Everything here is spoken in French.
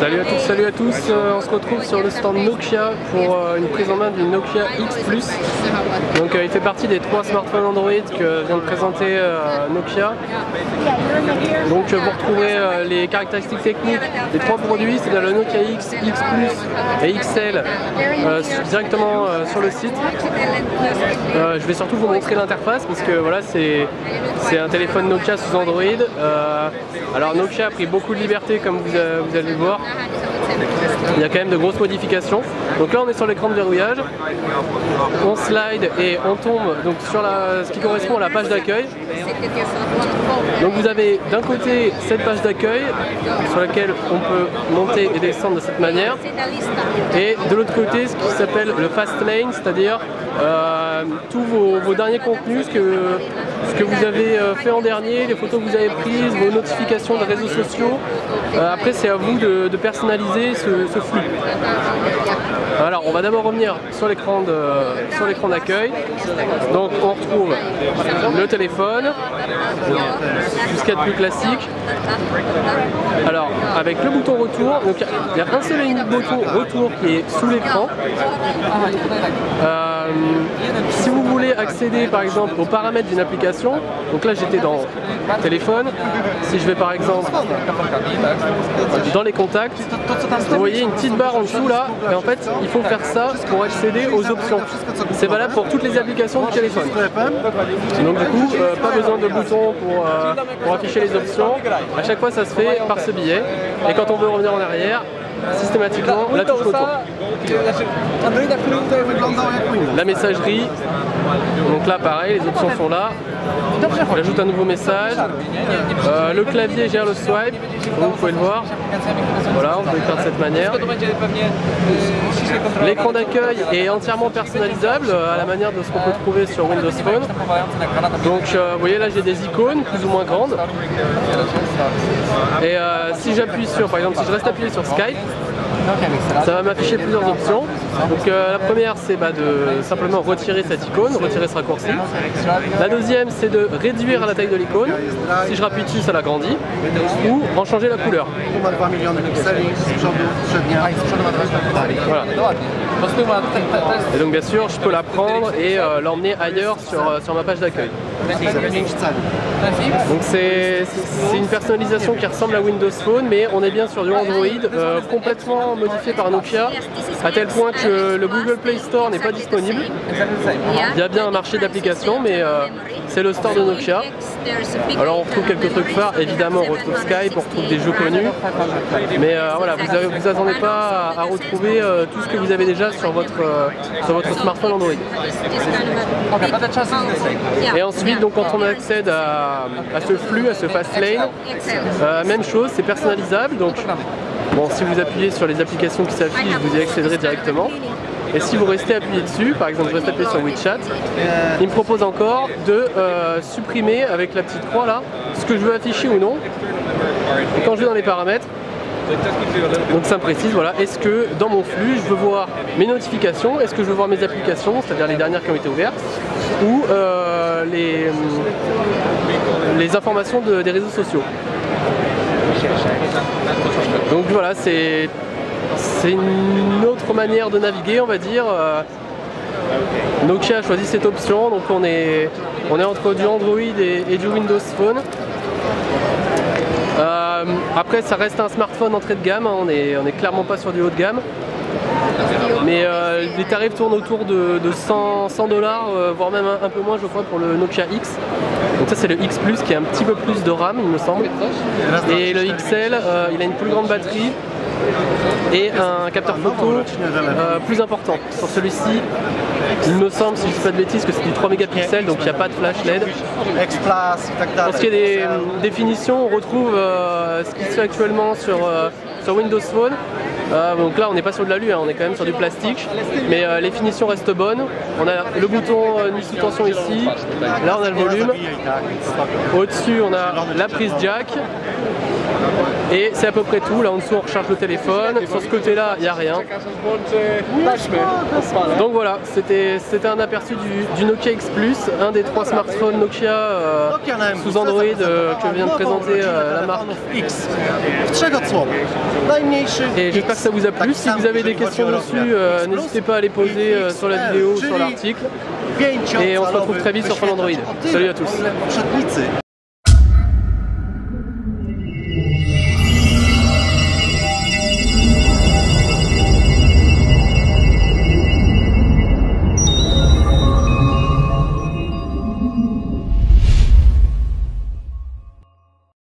Salut à toutes, salut à tous, on se retrouve sur le stand Nokia pour une prise en main du Nokia X Plus. Donc il fait partie des 3 smartphones Android que vient de présenter Nokia. Donc vous retrouverez les caractéristiques techniques des 3 produits, c'est-à-dire le Nokia X, X Plus et XL directement sur le site. Je vais surtout vous montrer l'interface parce que voilà, c'est un téléphone Nokia sous Android. Alors Nokia a pris beaucoup de liberté comme vous allez le voir. Il y a quand même de grosses modifications. Donc là on est sur l'écran de verrouillage. On slide et on tombe donc sur ce qui correspond à la page d'accueil. Donc vous avez d'un côté cette page d'accueil sur laquelle on peut monter et descendre de cette manière. Et de l'autre côté ce qui s'appelle le fast lane, c'est-à-dire tous vos derniers contenus, ce que vous avez fait en dernier, les photos que vous avez prises, vos notifications de réseaux sociaux. Après c'est à vous de personnaliser ce flux. Alors on va d'abord revenir sur l'écran d'accueil. Donc on retrouve le téléphone, tout ce qu'il y a de plus classique. Alors avec le bouton retour, donc il y a un seul et unique bouton retour qui est sous l'écran. Si vous voulez accéder par exemple aux paramètres d'une application, donc là j'étais dans téléphone, si je vais par exemple dans les contacts, vous voyez une petite barre en dessous là, et en fait il faut faire ça pour accéder aux options. C'est valable pour toutes les applications du téléphone. Donc du coup, pas besoin de bouton pour afficher les options. À chaque fois ça se fait par ce billet, et quand on veut revenir en arrière, systématiquement la touche retour. La messagerie, donc là pareil, les options sont là. J'ajoute un nouveau message. Le clavier gère le swipe, vous pouvez le voir. Voilà, on peut le faire de cette manière. L'écran d'accueil est entièrement personnalisable à la manière de ce qu'on peut trouver sur Windows Phone. Donc vous voyez là j'ai des icônes plus ou moins grandes. Et si j'appuie sur, par exemple si je reste appuyé sur Skype, ça va m'afficher plusieurs options. Donc la première c'est de simplement retirer cette icône, retirer ce raccourci. La deuxième c'est de réduire la taille de l'icône. Si je rappuie dessus ça l'agrandit. Ou en changer la couleur. Voilà. Et donc bien sûr je peux la prendre et l'emmener ailleurs sur ma page d'accueil. Donc c'est une personnalisation qui ressemble à Windows Phone, mais on est bien sur du Android complètement modifié par Nokia, à tel point que le Google Play Store n'est pas disponible. Il y a bien un marché d'applications, mais c'est le store de Nokia. Alors on retrouve quelques trucs phares, évidemment on retrouve Skype, on retrouve des jeux connus, mais voilà, vous vous attendez pas à retrouver tout ce que vous avez déjà sur votre smartphone Android. Et ensuite, donc, quand on accède à ce flux, à ce fast lane, même chose, c'est personnalisable. Donc, bon, si vous appuyez sur les applications qui s'affichent, vous y accéderez directement. Et si vous restez appuyé dessus, par exemple je reste appuyé sur WeChat, il me propose encore de supprimer avec la petite croix là ce que je veux afficher ou non. Et quand je vais dans les paramètres, donc ça me précise, voilà, est-ce que dans mon flux je veux voir mes notifications, est-ce que je veux voir mes applications, c'est-à-dire les dernières qui ont été ouvertes, ou les informations des réseaux sociaux. Donc voilà, c'est une autre manière de naviguer, on va dire. Nokia a choisi cette option, donc on est entre du Android et du Windows Phone. Après ça reste un smartphone entrée de gamme, on est clairement pas sur du haut de gamme. Mais les tarifs tournent autour de 100 $, voire même un peu moins je crois pour le Nokia X. Donc ça c'est le X Plus qui a un petit peu plus de RAM il me semble. Et le XL il a une plus grande batterie et un capteur photo plus important. Sur celui-ci, il me semble, si je ne dis pas de bêtises, que c'est du 3 mégapixels, donc il n'y a pas de flash LED. Pour ce qui est des définitions, on retrouve ce qui se fait actuellement sur Windows Phone. Donc là on n'est pas sur de l'alu, on est quand même sur du plastique, mais les finitions restent bonnes. On a le bouton ni sous tension ici, là on a le volume, au-dessus on a la prise jack. Et c'est à peu près tout. Là en dessous on recharge le téléphone. Sur ce côté là il n'y a rien. Donc voilà, c'était un aperçu du Nokia X Plus, un des 3 smartphones Nokia sous Android que vient de présenter la marque X. Et j'espère que ça vous a plu. Si vous avez des questions dessus, n'hésitez pas à les poser sur la vidéo ou sur l'article. Et on se retrouve très vite sur Fun Android. Salut à tous.